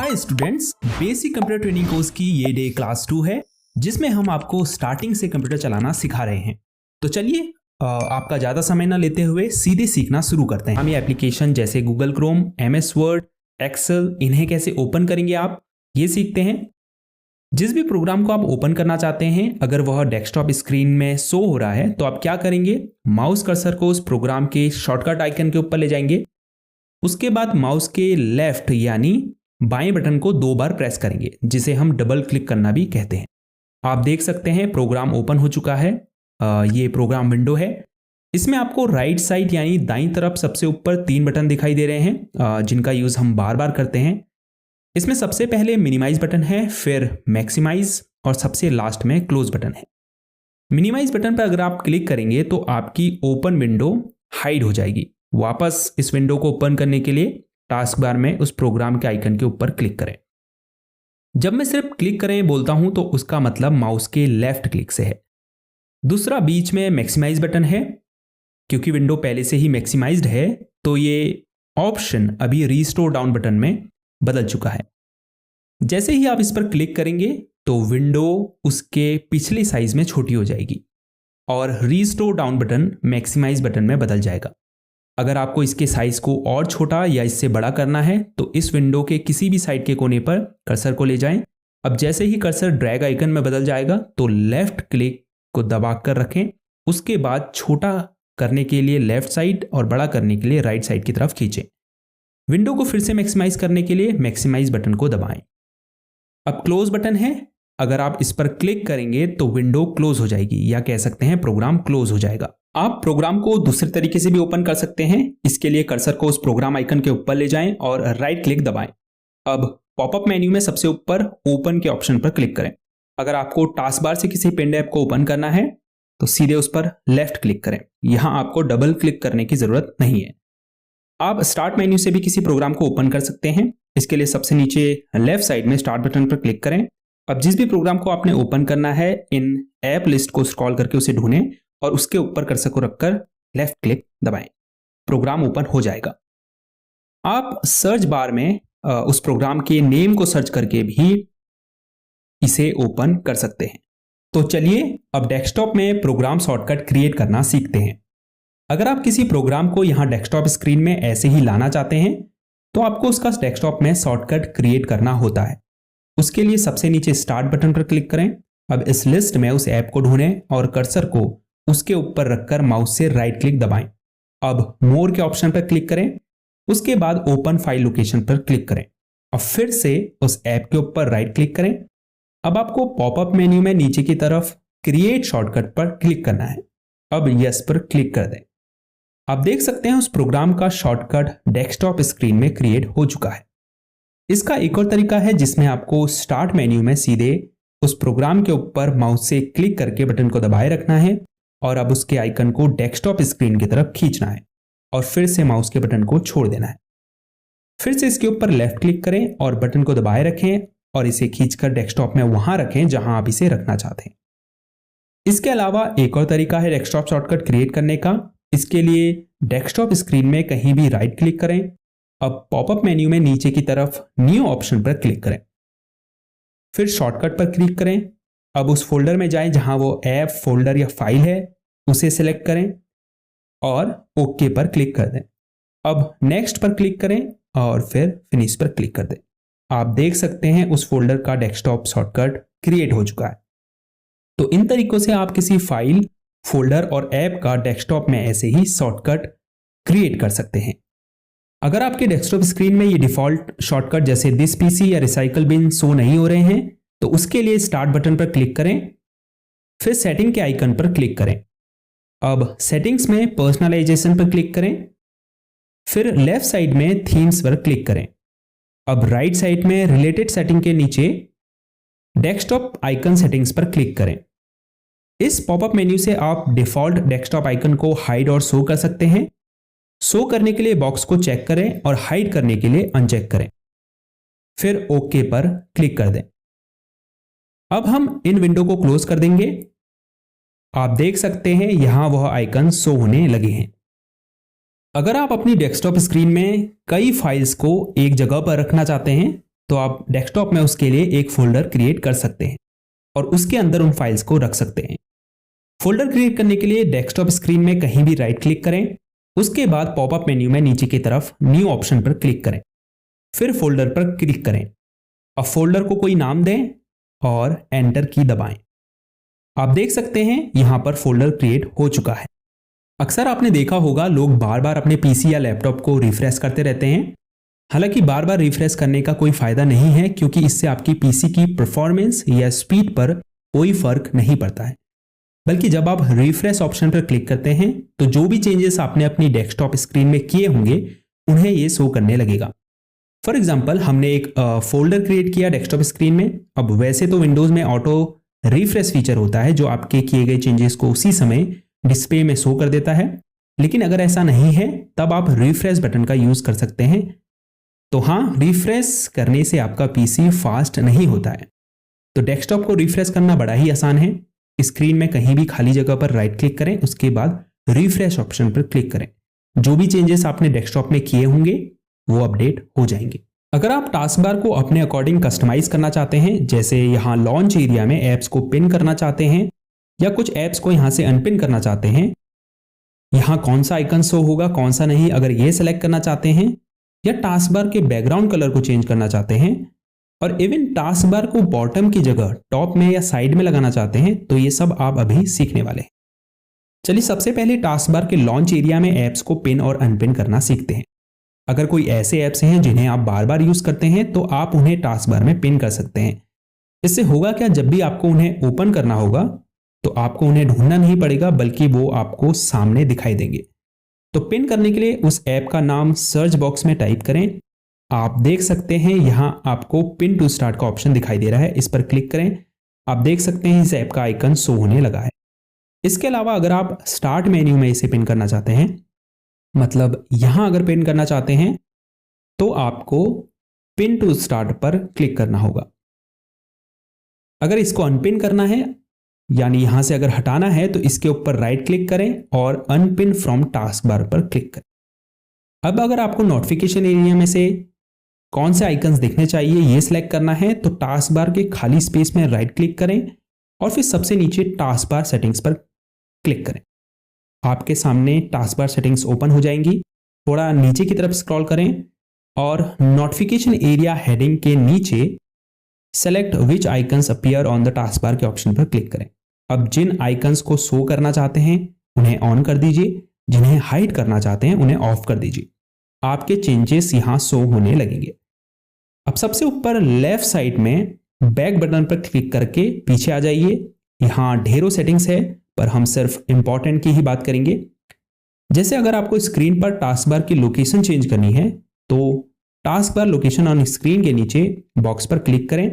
Hi students, basic computer training course की ये day class 2 है जिसमें हम आपको स्टार्टिंग से कंप्यूटर चलाना सिखा रहे हैं। तो चलिए आपका ज़्यादा समय ना लेते हुए सीधे सीखना शुरू करते हैं। हम ये एप्लीकेशन जैसे Google Chrome, MS Word, Excel, इन्हें कैसे ओपन करेंगे आप ये सीखते हैं। जिस भी प्रोग्राम को आप ओपन करना चाहते हैं अगर वह डेस्कटॉप स्क्रीन में शो हो रहा है तो आप क्या करेंगे, माउस कर्सर को उस प्रोग्राम के शॉर्टकट आइकन के ऊपर ले जाएंगे। उसके बाद माउस के लेफ्ट यानी बाएं बटन को 2 बार प्रेस करेंगे जिसे हम डबल क्लिक करना भी कहते हैं। आप देख सकते हैं प्रोग्राम ओपन हो चुका है। ये प्रोग्राम विंडो है। इसमें आपको राइट साइड यानी दाईं तरफ सबसे ऊपर 3 बटन दिखाई दे रहे हैं जिनका यूज हम बार बार करते हैं। इसमें सबसे पहले मिनिमाइज बटन है, फिर मैक्सिमाइज और सबसे लास्ट में क्लोज बटन है। मिनिमाइज बटन पर अगर आप क्लिक करेंगे तो आपकी ओपन विंडो हाइड हो जाएगी। वापस इस विंडो को ओपन करने के लिए टास्क बार में उस प्रोग्राम के आइकन के ऊपर क्लिक करें। जब मैं सिर्फ क्लिक करें बोलता हूं तो उसका मतलब माउस के लेफ्ट क्लिक से है। दूसरा बीच में मैक्सिमाइज बटन है। क्योंकि विंडो पहले से ही मैक्सिमाइज्ड है तो ये ऑप्शन अभी रीस्टोर डाउन बटन में बदल चुका है। जैसे ही आप इस पर क्लिक करेंगे तो विंडो उसके पिछले साइज में छोटी हो जाएगी और restore down button maximise button में बदल जाएगा। अगर आपको इसके साइज को और छोटा या इससे बड़ा करना है तो इस विंडो के किसी भी साइड के कोने पर कर्सर को ले जाएं। अब जैसे ही कर्सर ड्रैग आइकन में बदल जाएगा तो लेफ्ट क्लिक को दबाकर रखें। उसके बाद छोटा करने के लिए लेफ्ट साइड और बड़ा करने के लिए राइट साइड की तरफ खींचें। विंडो को फिर से मैक्सिमाइज करने के लिए मैक्सिमाइज बटन को दबाएं। अब क्लोज बटन है। अगर आप इस पर क्लिक करेंगे तो विंडो क्लोज हो जाएगी या कह सकते हैं प्रोग्राम क्लोज हो जाएगा। आप प्रोग्राम को दूसरे तरीके से भी ओपन कर सकते हैं। इसके लिए कर्सर को उस प्रोग्राम आइकन के ऊपर ले जाएं और राइट क्लिक दबाएं। अब पॉपअप मेन्यू में सबसे ऊपर ओपन के ऑप्शन पर क्लिक करें। अगर आपको टास्क बार से किसी पेन ड्राइव को ओपन करना है तो सीधे उस पर लेफ्ट क्लिक करें। यहां आपको डबल क्लिक करने की जरूरत नहीं है। आप स्टार्ट मेन्यू से भी किसी प्रोग्राम को ओपन कर सकते हैं। इसके लिए सबसे नीचे लेफ्ट साइड में स्टार्ट बटन पर क्लिक करें। अब जिस भी प्रोग्राम को आपने ओपन करना है इन ऐप लिस्ट को स्क्रॉल करके उसे ढूंढें और उसके ऊपर कर्सर को रखकर लेफ्ट क्लिक दबाएं। प्रोग्राम ओपन हो जाएगा। आप सर्च बार में उस प्रोग्राम के नेम को सर्च करके भी इसे ओपन कर सकते हैं। तो चलिए अब डेस्कटॉप में प्रोग्राम शॉर्टकट क्रिएट करना सीखते हैं। अगर आप किसी प्रोग्राम को यहां डेस्कटॉप स्क्रीन में ऐसे ही लाना चाहते हैं तो आपको उसका डेस्कटॉप में शॉर्टकट क्रिएट करना होता है। उसके लिए सबसे नीचे स्टार्ट बटन पर क्लिक करें। अब इस लिस्ट में उस ऐप को ढूंढें और कर्सर को उसके ऊपर रखकर माउस से राइट क्लिक दबाएं। अब मोर के ऑप्शन पर क्लिक करें। उसके बाद ओपन फाइल लोकेशन पर क्लिक करें। अब फिर से उस ऐप के ऊपर राइट क्लिक करें। अब आपको पॉपअप मेन्यू में नीचे की तरफ क्रिएट शॉर्टकट पर क्लिक करना है। अब यस पर क्लिक कर दें। आप देख सकते हैं उस प्रोग्राम का शॉर्टकट डेस्कटॉप स्क्रीन में क्रिएट हो चुका है। इसका एक और तरीका है जिसमें आपको स्टार्ट मेन्यू में सीधे उस प्रोग्राम के ऊपर माउस से क्लिक करके बटन को दबाए रखना है और अब उसके आइकन को डेस्कटॉप स्क्रीन की तरफ खींचना है और फिर से माउस के बटन को छोड़ देना है। फिर से इसके ऊपर लेफ्ट क्लिक करें और बटन को दबाए रखें और इसे खींचकर डेस्कटॉप में वहां रखें जहां आप इसे रखना चाहते हैं। इसके अलावा एक और तरीका है डेस्कटॉप शॉर्टकट क्रिएट करने का। इसके लिए डेस्कटॉप स्क्रीन में कहीं भी राइट क्लिक करें। अब पॉपअप मेन्यू में नीचे की तरफ न्यू ऑप्शन पर क्लिक करें। फिर शॉर्टकट पर क्लिक करें। अब उस फोल्डर में जाएं जहां वो ऐप, फोल्डर या फाइल है, उसे सिलेक्ट करें और ओके पर क्लिक कर दें। अब नेक्स्ट पर क्लिक करें और फिर फिनिश पर क्लिक कर दें। आप देख सकते हैं उस फोल्डर का डेस्कटॉप शॉर्टकट क्रिएट हो चुका है। तो इन तरीकों से आप किसी फाइल, फोल्डर और ऐप का डेस्कटॉप में ऐसे ही शॉर्टकट क्रिएट कर सकते हैं। अगर आपके डेस्कटॉप स्क्रीन में ये डिफॉल्ट शॉर्टकट जैसे दिस पीसी या रिसाइकल बिन शो नहीं हो रहे हैं तो उसके लिए स्टार्ट बटन पर क्लिक करें। फिर सेटिंग के आइकन पर क्लिक करें। अब सेटिंग्स में पर्सनलाइजेशन पर क्लिक करें। फिर लेफ्ट साइड में थीम्स पर क्लिक करें। अब राइट साइड में रिलेटेड सेटिंग के नीचे डेस्कटॉप आइकन सेटिंग्स पर क्लिक करें। इस पॉपअप मेन्यू से आप डिफॉल्ट डेस्कटॉप आइकन को हाइड और शो कर सकते हैं। शो करने के लिए बॉक्स को चेक करें और हाइड करने के लिए अनचेक करें। फिर ओके पर क्लिक कर दें। अब हम इन विंडो को क्लोज कर देंगे। आप देख सकते हैं यहां वह आइकन शो होने लगे हैं। अगर आप अपनी डेस्कटॉप स्क्रीन में कई फाइल्स को एक जगह पर रखना चाहते हैं तो आप डेस्कटॉप में उसके लिए एक फोल्डर क्रिएट कर सकते हैं और उसके अंदर उन फाइल्स को रख सकते हैं। फोल्डर क्रिएट करने के लिए डेस्कटॉप स्क्रीन में कहीं भी राइट क्लिक करें, उसके बाद पॉपअप मेन्यू में नीचे की तरफ न्यू ऑप्शन पर क्लिक करें, फिर फोल्डर पर क्लिक करें। अब फोल्डर को कोई नाम दें और एंटर की दबाएं। आप देख सकते हैं यहां पर फोल्डर क्रिएट हो चुका है। अक्सर आपने देखा होगा लोग बार बार अपने पीसी या लैपटॉप को रिफ्रेश करते रहते हैं। हालांकि बार बार रिफ्रेश करने का कोई फायदा नहीं है, क्योंकि इससे आपकी पीसी की परफॉर्मेंस या स्पीड पर कोई फर्क नहीं पड़ता है। बल्कि जब आप रिफ्रेश ऑप्शन पर क्लिक करते हैं तो जो भी चेंजेस आपने अपनी डेस्कटॉप स्क्रीन में किए होंगे उन्हें ये शो करने लगेगा। फॉर एग्जाम्पल, हमने एक फोल्डर क्रिएट किया डेस्कटॉप स्क्रीन में। अब वैसे तो विंडोज में ऑटो रिफ्रेश फीचर होता है जो आपके किए गए चेंजेस को उसी समय डिस्प्ले में शो कर देता है, लेकिन अगर ऐसा नहीं है तब आप रिफ्रेश बटन का यूज कर सकते हैं। तो हाँ, रिफ्रेश करने से आपका पीसी फास्ट नहीं होता है। तो डेस्कटॉप को रिफ्रेश करना बड़ा ही आसान है। स्क्रीन में कहीं भी खाली जगह पर राइट क्लिक करें, उसके बाद रिफ्रेश ऑप्शन पर क्लिक करें। जो भी चेंजेस आपने डेस्कटॉप में किए होंगे वो अपडेट हो जाएंगे। अगर आप टास्क बार को अपने अकॉर्डिंग कस्टमाइज करना चाहते हैं, जैसे यहाँ लॉन्च एरिया में ऐप्स को पिन करना चाहते हैं या कुछ ऐप्स को यहाँ से अनपिन करना चाहते हैं, यहाँ कौन सा आइकन शो होगा कौन सा नहीं, अगर ये सेलेक्ट करना चाहते हैं, या टास्क बार के बैकग्राउंड कलर को चेंज करना चाहते हैं, और इवन टास्क बार को बॉटम की जगह टॉप में या साइड में लगाना चाहते हैं, तो ये सब आप अभी सीखने वाले हैं। चलिए सबसे पहले टास्क बार के लॉन्च एरिया में ऐप्स को पिन और अनपिन करना सीखते हैं। अगर कोई ऐसे ऐप्स हैं जिन्हें आप बार बार यूज करते हैं तो आप उन्हें टास्क बार में पिन कर सकते हैं। इससे होगा क्या, जब भी आपको उन्हें ओपन करना होगा तो आपको उन्हें ढूंढना नहीं पड़ेगा, बल्कि वो आपको सामने दिखाई देंगे। तो पिन करने के लिए उस ऐप का नाम सर्च बॉक्स में टाइप करें। आप देख सकते हैं यहां आपको पिन टू स्टार्ट का ऑप्शन दिखाई दे रहा है, इस पर क्लिक करें। आप देख सकते हैं इस ऐप का आइकन शो होने लगा है। इसके अलावा अगर आप स्टार्ट मेन्यू में इसे पिन करना चाहते हैं, मतलब यहां अगर पिन करना चाहते हैं तो आपको पिन टू स्टार्ट पर क्लिक करना होगा। अगर इसको अनपिन करना है, यानी यहां से अगर हटाना है, तो इसके ऊपर राइट क्लिक करें और अनपिन फ्रॉम टास्क बार पर क्लिक करें। अब अगर आपको नोटिफिकेशन एरिया में से कौन से आइकन्स दिखने चाहिए ये सिलेक्ट करना है, तो टास्क बार के खाली स्पेस में राइट क्लिक करें और फिर सबसे नीचे टास्क बार सेटिंग्स पर क्लिक करें। आपके सामने टास्क बार सेटिंग्स ओपन हो जाएंगी। थोड़ा नीचे की तरफ स्क्रॉल करें और नोटिफिकेशन एरिया हेडिंग के नीचे select which icons appear on the task bar के ऑप्शन पर क्लिक करें। अब जिन आइकन्स को शो करना चाहते हैं उन्हें ऑन कर दीजिए, जिन्हें हाइड करना चाहते हैं उन्हें ऑफ कर दीजिए। आपके चेंजेस यहां शो होने लगेंगे। अब सबसे ऊपर लेफ्ट साइड में बैक बटन पर क्लिक करके पीछे आ जाइए। यहां ढेरों सेटिंग्स है, पर हम सिर्फ इंपॉर्टेंट की ही बात करेंगे। जैसे अगर आपको स्क्रीन पर टास्क बार की लोकेशन चेंज करनी है, तो task bar location on screen के नीचे बॉक्स पर क्लिक करें।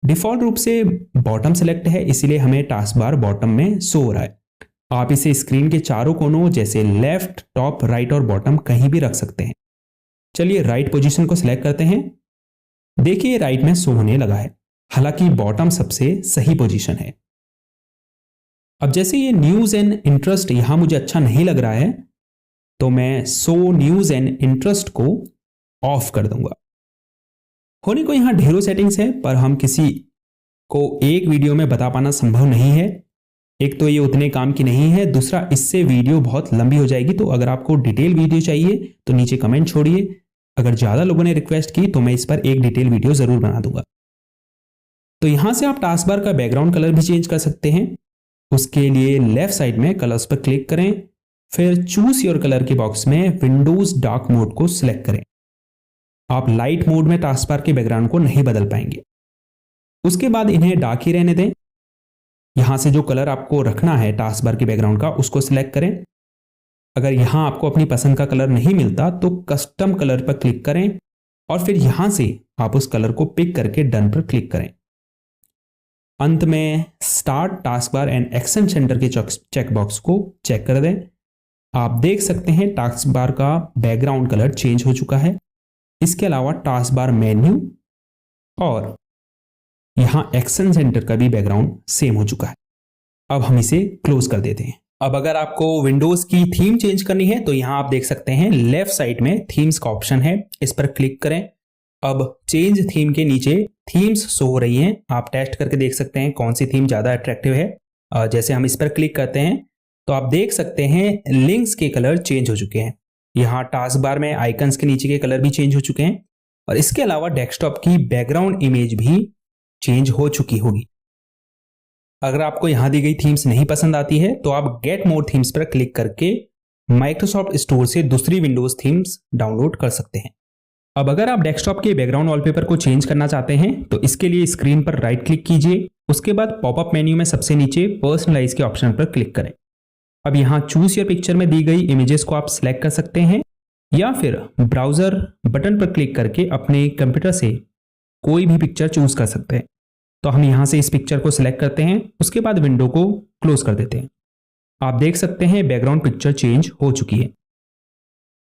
डिफॉल्ट रूप से बॉटम सेलेक्ट है, इसीलिए हमें टास्क बार बॉटम में शो हो रहा है। आप इसे स्क्रीन के चारों कोनों जैसे लेफ्ट, टॉप, राइट और बॉटम कहीं भी रख सकते हैं। चलिए राइट पोजीशन को सिलेक्ट करते हैं। देखिए राइट में शो होने लगा है, हालांकि बॉटम सबसे सही पोजीशन है। अब जैसे ये न्यूज एंड इंटरेस्ट यहां मुझे अच्छा नहीं लग रहा है, तो मैं शो न्यूज एंड इंटरेस्ट को ऑफ कर दूंगा। होने को यहां ढेरों सेटिंग्स है, पर हम किसी को एक वीडियो में बता पाना संभव नहीं है। एक तो ये उतने काम की नहीं है, दूसरा इससे वीडियो बहुत लंबी हो जाएगी। तो अगर आपको डिटेल वीडियो चाहिए तो नीचे कमेंट छोड़िए। अगर ज्यादा लोगों ने रिक्वेस्ट की तो मैं इस पर एक डिटेल वीडियो जरूर बना दूंगा। तो यहां से आप टास्क बार का बैकग्राउंड कलर भी चेंज कर सकते हैं। उसके लिए लेफ्ट साइड में कलर्स पर क्लिक करें, फिर चूज योर कलर के बॉक्स में विंडोज डार्क मोड को सिलेक्ट करें। आप लाइट मोड में टास्क बार के बैकग्राउंड को नहीं बदल पाएंगे। उसके बाद इन्हें डार्क ही रहने दें। यहां से जो कलर आपको रखना है टास्क बार के बैकग्राउंड का, उसको सिलेक्ट करें। अगर यहां आपको अपनी पसंद का कलर नहीं मिलता तो कस्टम कलर पर क्लिक करें और फिर यहां से आप उस कलर को पिक करके डन पर क्लिक करें। अंत में start task bar and action centre के चेक बॉक्स को चेक कर दें। आप देख सकते हैं टास्क बार का बैकग्राउंड कलर चेंज हो चुका है। इसके अलावा टास्क बार मेन्यू और यहां एक्शन सेंटर का भी बैकग्राउंड सेम हो चुका है। अब हम इसे क्लोज कर देते हैं। अब अगर आपको विंडोज की थीम चेंज करनी है तो यहां आप देख सकते हैं लेफ्ट साइड में थीम्स का ऑप्शन है, इस पर क्लिक करें। अब चेंज थीम के नीचे थीम्स शो हो रही हैं। आप टेस्ट करके देख सकते हैं कौन सी थीम ज़्यादा अट्रैक्टिव है। जैसे हम इस पर क्लिक करते हैं तो आप देख सकते हैं लिंक्स के कलर चेंज हो चुके हैं। यहाँ टास्क बार में आइकन्स के नीचे के कलर भी चेंज हो चुके हैं और इसके अलावा डेस्कटॉप की बैकग्राउंड इमेज भी चेंज हो चुकी होगी। अगर आपको यहाँ दी गई थीम्स नहीं पसंद आती है तो आप गेट मोर थीम्स पर क्लिक करके माइक्रोसॉफ्ट स्टोर से दूसरी विंडोज थीम्स डाउनलोड कर सकते हैं। अब अगर आप डेस्कटॉप के बैकग्राउंड वॉलपेपर को चेंज करना चाहते हैं तो इसके लिए स्क्रीन पर राइट क्लिक कीजिए, उसके बाद पॉपअप मेन्यू में सबसे नीचे पर्सनलाइज के ऑप्शन पर क्लिक करें। अब यहाँ चूज योर पिक्चर में दी गई इमेजेस को आप सिलेक्ट कर सकते हैं या फिर ब्राउजर बटन पर क्लिक करके अपने कंप्यूटर से कोई भी पिक्चर चूज कर सकते हैं। तो हम यहाँ से इस पिक्चर को सिलेक्ट करते हैं, उसके बाद विंडो को क्लोज कर देते हैं। आप देख सकते हैं बैकग्राउंड पिक्चर चेंज हो चुकी है।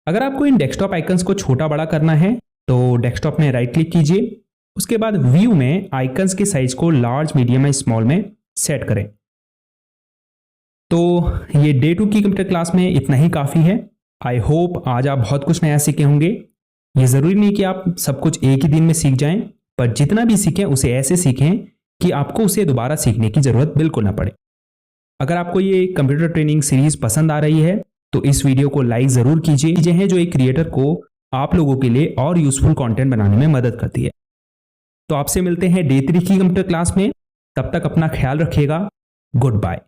अगर आपको इन डेस्कटॉप आइकन्स को छोटा बड़ा करना है तो डेस्कटॉप में राइट क्लिक कीजिए, उसके बाद व्यू में आइकन्स के साइज को लार्ज, मीडियम या स्मॉल में सेट करें। तो ये डे 2 की कंप्यूटर क्लास में इतना ही काफ़ी है। आई होप आज आप बहुत कुछ नया सीखे होंगे। ये ज़रूरी नहीं कि आप सब कुछ एक ही दिन में सीख जाएं, पर जितना भी सीखें उसे ऐसे सीखें कि आपको उसे दोबारा सीखने की ज़रूरत बिल्कुल ना पड़े। अगर आपको ये कंप्यूटर ट्रेनिंग सीरीज पसंद आ रही है तो इस वीडियो को लाइक ज़रूर कीजिए हैं, जो एक क्रिएटर को आप लोगों के लिए और यूजफुल कंटेंट बनाने में मदद करती है। तो आपसे मिलते हैं डे 3 की कंप्यूटर क्लास में। तब तक अपना ख्याल रखिएगा। Good bye.